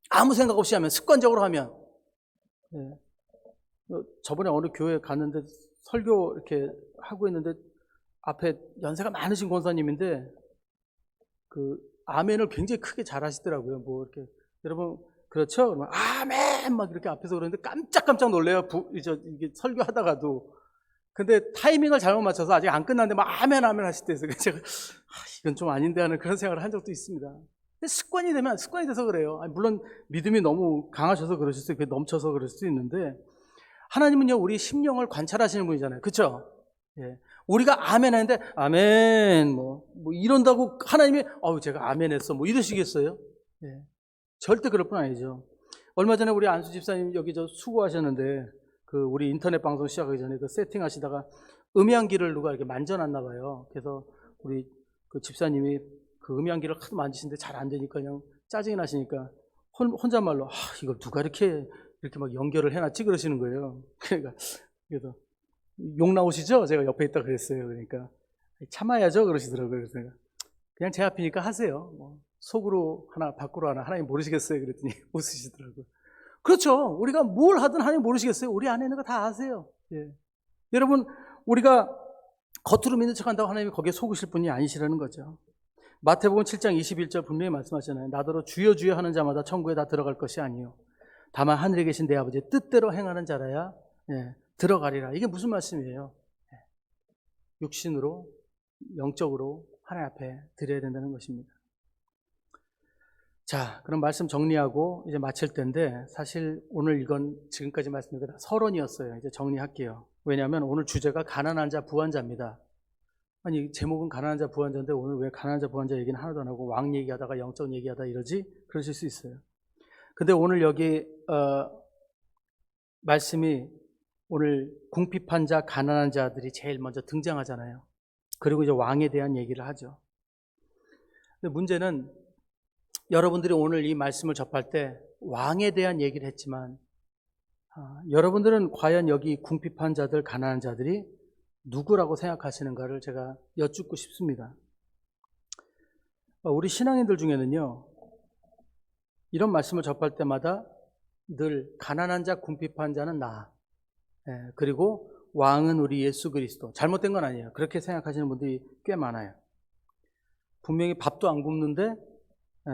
아무 생각 없이 하면, 습관적으로 하면. 저번에 어느 교회 갔는데 설교 이렇게 하고 있는데 앞에 연세가 많으신 권사님인데 그 아멘을 굉장히 크게 잘 하시더라고요. 이렇게 여러분 그렇죠? 그러면 아멘 막 이렇게 앞에서 그러는데 깜짝깜짝 놀래요. 이게 설교하다가도. 근데 타이밍을 잘못 맞춰서 아직 안 끝났는데 막 아멘 하실 때 제가 이건 좀 아닌데 하는 그런 생각을 한 적도 있습니다. 근데 습관이 돼서 그래요. 물론 믿음이 너무 강하셔서 그러실 수 있고 넘쳐서 그럴 수도 있는데 하나님은요 우리 심령을 관찰하시는 분이잖아요. 그렇죠? 우리가 아멘 하는데 아멘 이런다고 하나님이 제가 아멘 했어 이러시겠어요? 절대 그럴 분 아니죠. 얼마 전에 우리 안수 집사님 여기 수고하셨는데 우리 인터넷 방송 시작하기 전에 세팅하시다가 음향기를 누가 이렇게 만져놨나 봐요. 그래서 우리 집사님이 음향기를 하도 만지시는데 잘 안 되니까 그냥 짜증이 나시니까 혼잣말로 이걸 누가 이렇게 막 연결을 해놨지 그러시는 거예요. 그러니까 그래서 욕 나오시죠? 제가 옆에 있다 그랬어요. 그러니까 참아야죠 그러시더라고요. 그래서 내가 그냥 제 앞이니까 하세요. 속으로 하나 밖으로 하나 하나님 모르시겠어요? 그랬더니 웃으시더라고요. 그렇죠. 우리가 뭘 하든 하나님 모르시겠어요? 우리 안에 있는 거 다 아세요. 여러분 우리가 겉으로 믿는 척한다고 하나님이 거기에 속으실 분이 아니시라는 거죠. 마태복음 7장 21절 분명히 말씀하시잖아요. 나더러 주여 주여 하는 자마다 천국에 다 들어갈 것이 아니요 다만 하늘에 계신 내 아버지의 뜻대로 행하는 자라야 들어가리라. 이게 무슨 말씀이에요? 육신으로 영적으로 하나님 앞에 드려야 된다는 것입니다. 자, 그럼 말씀 정리하고 이제 마칠 텐데 사실 오늘 이건 지금까지 말씀드린 거 다 서론이었어요. 이제 정리할게요. 왜냐하면 오늘 주제가 가난한 자 부한자입니다. 아니 제목은 가난한 자 부한자인데 오늘 왜 가난한 자 부한자 얘기는 하나도 안 하고 왕 얘기하다가 영적 얘기하다 이러지? 그러실 수 있어요. 근데 오늘 여기 말씀이 오늘 궁핍한 자, 가난한 자들이 제일 먼저 등장하잖아요. 그리고 이제 왕에 대한 얘기를 하죠. 근데 문제는 여러분들이 오늘 이 말씀을 접할 때 왕에 대한 얘기를 했지만 여러분들은 과연 여기 궁핍한 자들, 가난한 자들이 누구라고 생각하시는가를 제가 여쭙고 싶습니다. 우리 신앙인들 중에는요, 이런 말씀을 접할 때마다 늘 가난한 자, 궁핍한 자는 나, 그리고 왕은 우리 예수 그리스도. 잘못된 건 아니에요. 그렇게 생각하시는 분들이 꽤 많아요. 분명히 밥도 안 굶는데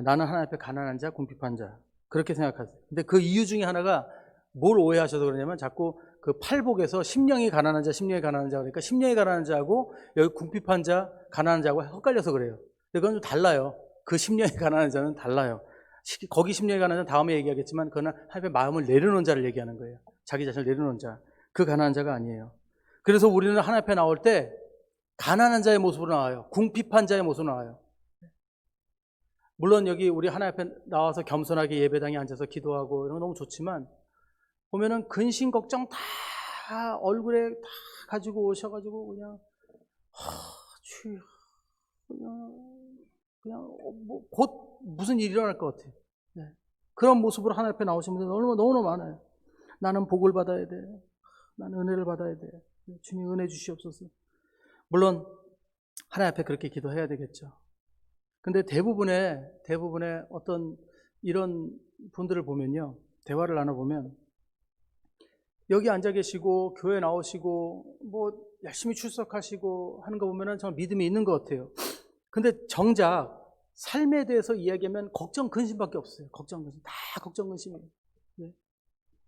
나는 하나님 앞에 가난한 자, 궁핍한 자, 그렇게 생각하세요. 근데 그 이유 중에 하나가 뭘 오해하셔서 그러냐면 자꾸 그 팔복에서 심령이 가난한 자, 심령이 가난한 자, 그러니까 심령이 가난한 자하고 여기 궁핍한 자, 가난한 자하고 헷갈려서 그래요. 그건 좀 달라요. 그 심령이 가난한 자는 달라요. 거기 심령이 가난한 자는 다음에 얘기하겠지만 그거는 하나님의 마음을 내려놓은 자를 얘기하는 거예요. 자기 자신을 내려놓은 자. 그 가난한 자가 아니에요. 그래서 우리는 하나님 앞에 나올 때 가난한 자의 모습으로 나와요. 궁핍한 자의 모습으로 나와요. 물론 여기 우리 하나님 앞에 나와서 겸손하게 예배당에 앉아서 기도하고 이런 거 너무 좋지만 보면은 근심 걱정 다 얼굴에 다 가지고 오셔가지고 그냥 뭐 곧 무슨 일이 일어날 것 같아요. 네. 그런 모습으로 하나님 앞에 나오신 분들 너무너무 많아요. 나는 복을 받아야 돼. 나는 은혜를 받아야 돼. 주님 은혜 주시옵소서. 물론 하나님 앞에 그렇게 기도해야 되겠죠. 근데 대부분의 어떤 이런 분들을 보면요, 대화를 나눠보면 여기 앉아 계시고 교회 나오시고 뭐 열심히 출석하시고 하는 거 보면은 정말 믿음이 있는 것 같아요. 근데 정작 삶에 대해서 이야기하면 걱정 근심밖에 없어요. 걱정 근심, 다 걱정 근심이에요. 네.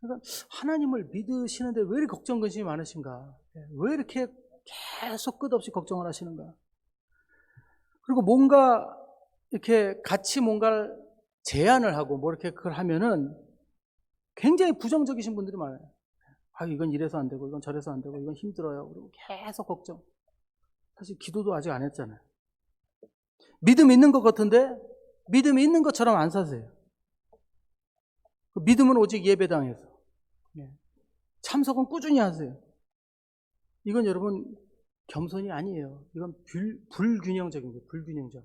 그러니까 하나님을 믿으시는데 왜 이렇게 걱정 근심이 많으신가? 왜 이렇게 계속 끝없이 걱정을 하시는가? 그리고 뭔가 이렇게 같이 뭔가를 제안을 하고 뭐 이렇게 그걸 하면은 굉장히 부정적이신 분들이 많아요. 이건 이래서 안 되고 이건 저래서 안 되고 이건 힘들어요. 그리고 계속 걱정. 사실 기도도 아직 안 했잖아요. 믿음 있는 것 같은데 믿음이 있는 것처럼 안 사세요. 믿음은 오직 예배당에서. 참석은 꾸준히 하세요. 이건 여러분 겸손이 아니에요. 이건 불균형적인 거예요. 불균형적.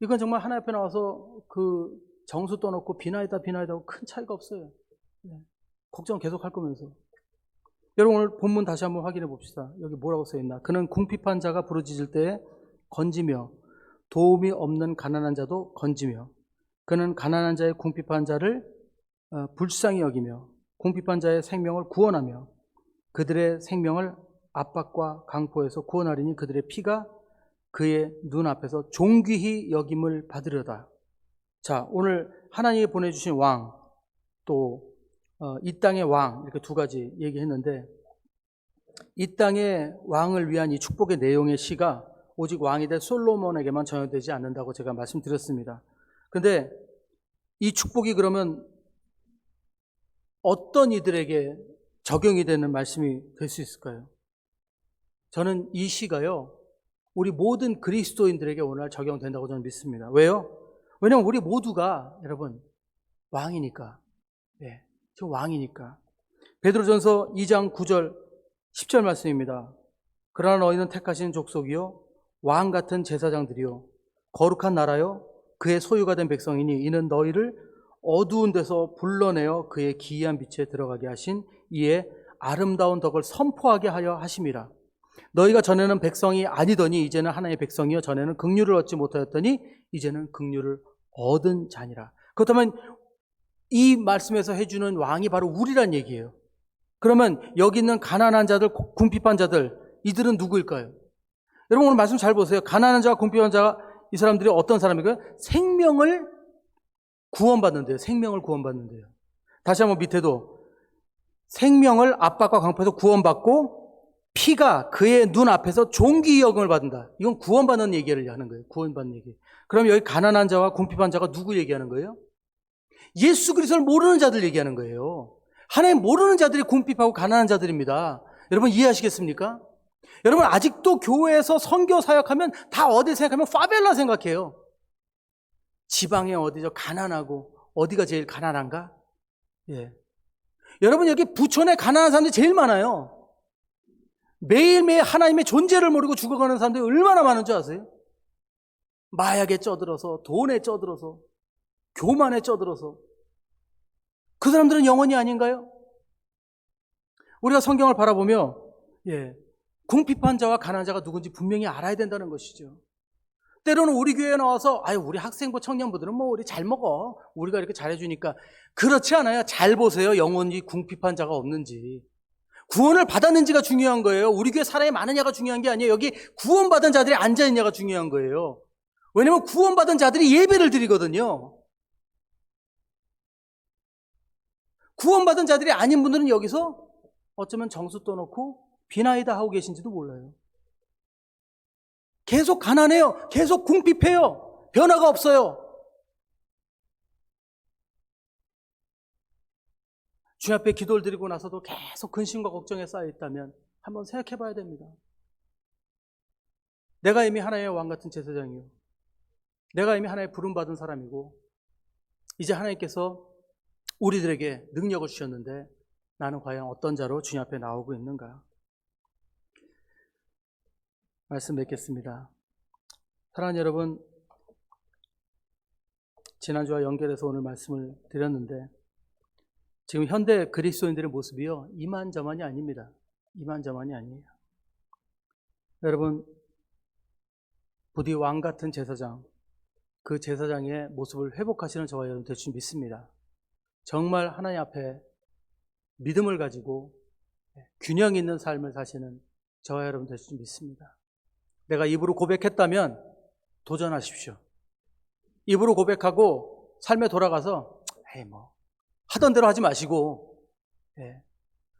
이건 정말 하나님 앞에 나와서 그 정수 떠놓고 비나이다 하고 큰 차이가 없어요. 걱정 계속 할 거면서. 여러분 오늘 본문 다시 한번 확인해 봅시다. 여기 뭐라고 써있나? 그는 궁핍한 자가 부르짖을 때에 건지며 도움이 없는 가난한 자도 건지며 그는 가난한 자의 궁핍한 자를 불쌍히 여기며 궁핍한 자의 생명을 구원하며 그들의 생명을 압박과 강포에서 구원하리니 그들의 피가 그의 눈앞에서 존귀히 여김을 받으려다. 자, 오늘 하나님이 보내주신 왕, 또 이 땅의 왕, 이렇게 두 가지 얘기했는데 이 땅의 왕을 위한 이 축복의 내용의 시가 오직 왕이 될 솔로몬에게만 전해되지 않는다고 제가 말씀드렸습니다. 근데 이 축복이 그러면 어떤 이들에게 적용이 되는 말씀이 될 수 있을까요? 저는 이 시가요, 우리 모든 그리스도인들에게 오늘 적용된다고 저는 믿습니다. 왜요? 왜냐하면 우리 모두가 여러분 왕이니까. 네, 저 왕이니까. 베드로전서 2장 9절 10절 말씀입니다. 그러나 너희는 택하신 족속이요 왕 같은 제사장들이요 거룩한 나라요 그의 소유가 된 백성이니 이는 너희를 어두운 데서 불러내어 그의 기이한 빛에 들어가게 하신 이의 아름다운 덕을 선포하게 하려 하심이라. 너희가 전에는 백성이 아니더니 이제는 하나님의 백성이요 전에는 긍휼을 얻지 못하였더니 이제는 긍휼을 얻은 자니라. 그렇다면 이 말씀에서 해주는 왕이 바로 우리란 얘기예요. 그러면 여기 있는 가난한 자들, 궁핍한 자들, 이들은 누구일까요? 여러분 오늘 말씀 잘 보세요. 가난한 자와 궁핍한 자가 이 사람들이 어떤 사람일까요? 생명을 구원받는데요. 생명을 구원받는데요. 다시 한번 밑에도 생명을 압박과 강포에서 구원받고 피가 그의 눈 앞에서 존귀 여김을 받는다. 이건 구원받는 얘기를 하는 거예요. 구원받는 얘기. 그럼 여기 가난한 자와 궁핍한 자가 누구 얘기하는 거예요? 예수 그리스도를 모르는 자들 얘기하는 거예요. 하나님 모르는 자들이 궁핍하고 가난한 자들입니다. 여러분 이해하시겠습니까? 여러분 아직도 교회에서 선교 사역하면 다 어디 생각하면 파벨라 생각해요. 지방에 어디죠? 가난하고 어디가 제일 가난한가? 예. 여러분 여기 부천에 가난한 사람들이 제일 많아요. 매일매일 하나님의 존재를 모르고 죽어가는 사람들이 얼마나 많은 줄 아세요? 마약에 쩌들어서, 돈에 쩌들어서, 교만에 쩌들어서. 그 사람들은 영혼이 아닌가요? 우리가 성경을 바라보며 궁핍한 자와 가난한 자가 누군지 분명히 알아야 된다는 것이죠. 때로는 우리 교회에 나와서 우리 학생부 청년부들은 우리 잘 먹어, 우리가 이렇게 잘해주니까. 그렇지 않아요. 잘 보세요. 영혼이 궁핍한 자가 없는지. 구원을 받았는지가 중요한 거예요. 우리 교회 사람이 많으냐가 중요한 게 아니에요. 여기 구원받은 자들이 앉아있냐가 중요한 거예요. 왜냐하면 구원받은 자들이 예배를 드리거든요. 구원받은 자들이 아닌 분들은 여기서 어쩌면 정수 떠놓고 비나이다 하고 계신지도 몰라요. 계속 가난해요. 계속 궁핍해요. 변화가 없어요. 주님 앞에 기도를 드리고 나서도 계속 근심과 걱정에 쌓여 있다면 한번 생각해 봐야 됩니다. 내가 이미 하나님의 왕 같은 제사장이요, 내가 이미 하나님의 부름받은 사람이고, 이제 하나님께서 우리들에게 능력을 주셨는데 나는 과연 어떤 자로 주님 앞에 나오고 있는가? 말씀 맺겠습니다. 사랑하는 여러분, 지난주와 연결해서 오늘 말씀을 드렸는데, 지금 현대 그리스도인들의 모습이요, 이만저만이 아닙니다. 이만저만이 아니에요. 여러분, 부디 왕 같은 제사장, 그 제사장의 모습을 회복하시는 저와 여러분 될 줄 믿습니다. 정말 하나님 앞에 믿음을 가지고 균형 있는 삶을 사시는 저와 여러분 될 줄 믿습니다. 내가 입으로 고백했다면 도전하십시오. 입으로 고백하고 삶에 돌아가서 하던 대로 하지 마시고,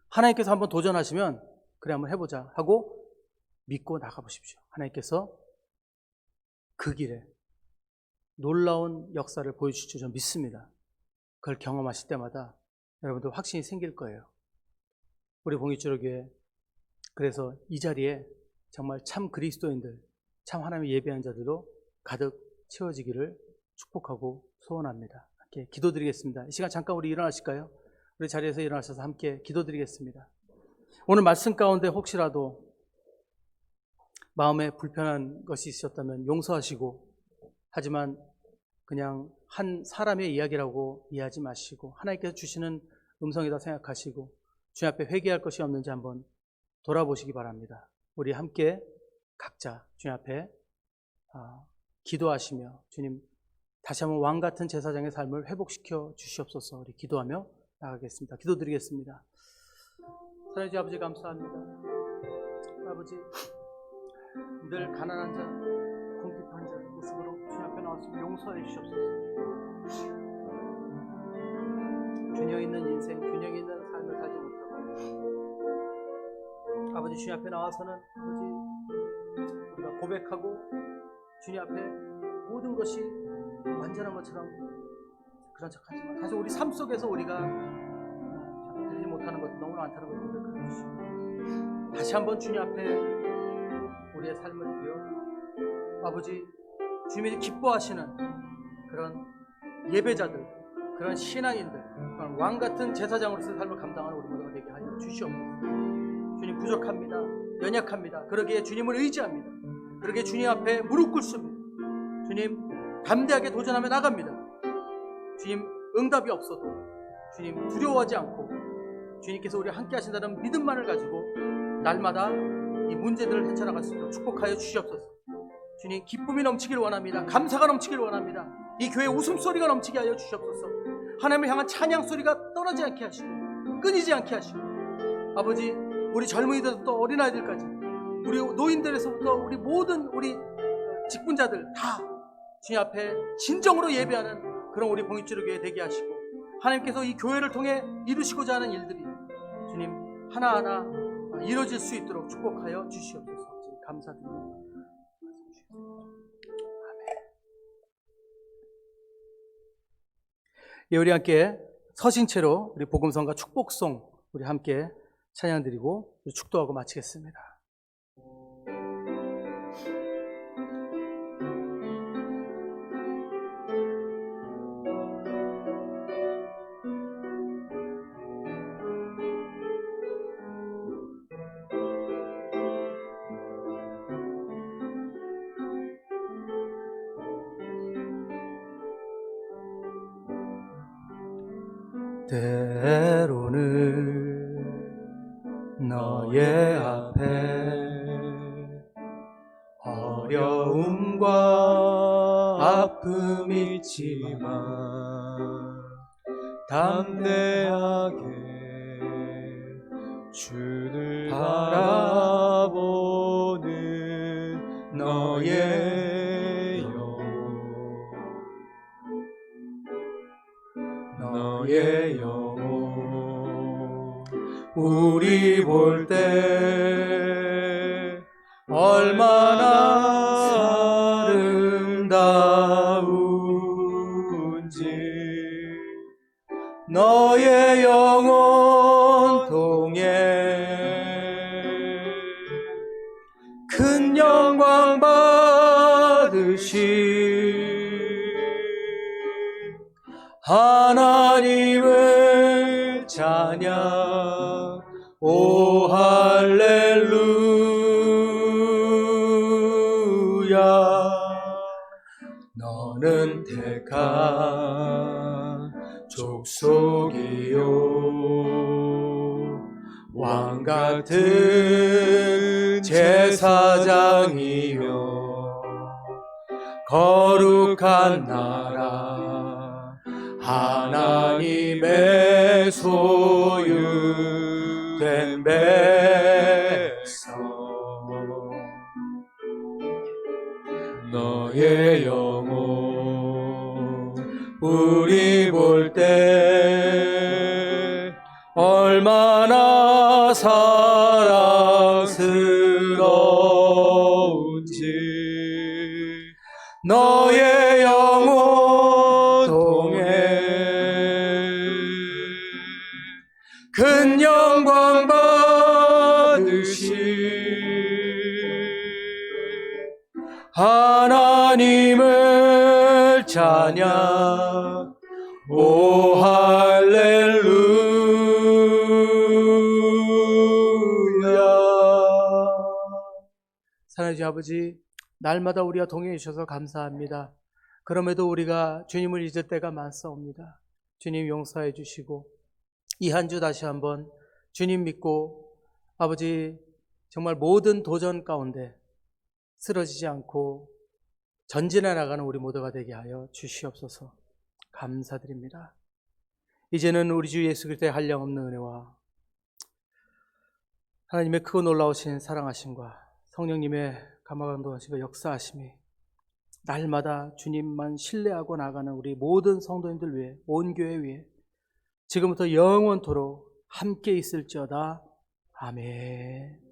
하나님께서 한번 도전하시면 그래 한번 해보자 하고 믿고 나가보십시오. 하나님께서 그 길에 놀라운 역사를 보여주실 줄 저는 믿습니다. 그걸 경험하실 때마다 여러분들 확신이 생길 거예요. 우리 봉익주로교회, 그래서 이 자리에 정말 참 그리스도인들, 참 하나님의 예배한 자들로 가득 채워지기를 축복하고 소원합니다. 함께 기도드리겠습니다. 이 시간 잠깐 우리 일어나실까요? 우리 자리에서 일어나셔서 함께 기도드리겠습니다. 오늘 말씀 가운데 혹시라도 마음에 불편한 것이 있으셨다면 용서하시고, 하지만 그냥 한 사람의 이야기라고 이해하지 마시고 하나님께서 주시는 음성이다 생각하시고 주님 앞에 회개할 것이 없는지 한번 돌아보시기 바랍니다. 우리 함께 각자 주님 앞에 기도하시며, 주님 다시 한번 왕 같은 제사장의 삶을 회복시켜 주시옵소서. 우리 기도하며 나가겠습니다. 기도드리겠습니다. 사랑하는 아버지, 감사합니다. 아버지, 늘 가난한 자, 궁핍한 자 모습으로 주님 앞에 나왔으면 용서해 주시옵소서. 균형 있는 인생, 균형 있는 삶을 살지 못하고 아버지 주님 앞에 나와서는 아버지 우리가 고백하고 주님 앞에 모든 것이 완전한 것처럼 그런 척하지만 사실 우리 삶 속에서 우리가 드리지 못하는 것도 너무나 많다는 것을 고백해 주시고, 다시 한번 주님 앞에 우리의 삶을 드려 아버지 주님이 기뻐하시는 그런 예배자들, 그런 신앙인들, 그런 왕같은 제사장으로서의 삶을 감당하는 우리 모두가 되게 하여 주시옵소서. 주님 부족합니다. 연약합니다. 그러기에 주님을 의지합니다. 그러기에 주님 앞에 무릎 꿇습니다. 주님 담대하게 도전하며 나갑니다. 주님 응답이 없어도 주님 두려워하지 않고 주님께서 우리와 함께 하신다는 믿음만을 가지고 날마다 이 문제들을 헤쳐나갈 수 있도록 축복하여 주시옵소서. 주님 기쁨이 넘치기를 원합니다. 감사가 넘치기를 원합니다. 이 교회에 웃음소리가 넘치게 하여 주시옵소서. 하나님을 향한 찬양소리가 떠나지 않게 하시고 끊이지 않게 하시고, 아버지 우리 젊은이들부터 어린아이들까지, 우리 노인들에서부터 우리 모든 우리 직분자들 다 주님 앞에 진정으로 예배하는 그런 우리 봉익주로교회 되게 하시고, 하나님께서 이 교회를 통해 이루시고자 하는 일들이 주님 하나하나 이루어질 수 있도록 축복하여 주시옵소서. 감사드립니다. 예, 우리 함께 서신체로 우리 복음성과 축복송 우리 함께 찬양드리고 축도하고 마치겠습니다. 때로는 너의 앞에 어려움과 아픔이 있지만 담대하게 주를 바라보는 너의 영혼, 너의 영혼, 우리 볼 때 얼마나 아름다운지 너의 영혼 통해 큰 영광 받으신 하나님을 찬양. 오 할렐루야. 너는 택한 족속이요 왕같은 제사장이요 거룩한 나라 하나님의 소유된 백성. 너의 영혼 우리 볼 때 얼마나 사랑스러운지 너의 영혼 통해 큰 영광 받으신 하나님을 찬양. 오 할렐루야. 사랑하는 주 아버지, 날마다 우리와 동행해 주셔서 감사합니다. 그럼에도 우리가 주님을 잊을 때가 많사옵니다. 주님 용서해 주시고 이 한 주 다시 한번 주님 믿고 아버지 정말 모든 도전 가운데 쓰러지지 않고 전진해 나가는 우리 모두가 되게 하여 주시옵소서. 감사드립니다. 이제는 우리 주 예수 그리스도의 한량없는 은혜와 하나님의 크고 놀라우신 사랑하심과 성령님의 감화감동하시고 역사하심이 날마다 주님만 신뢰하고 나가는 우리 모든 성도님들 위해, 온 교회 위해 지금부터 영원토록 함께 있을지어다. 아멘.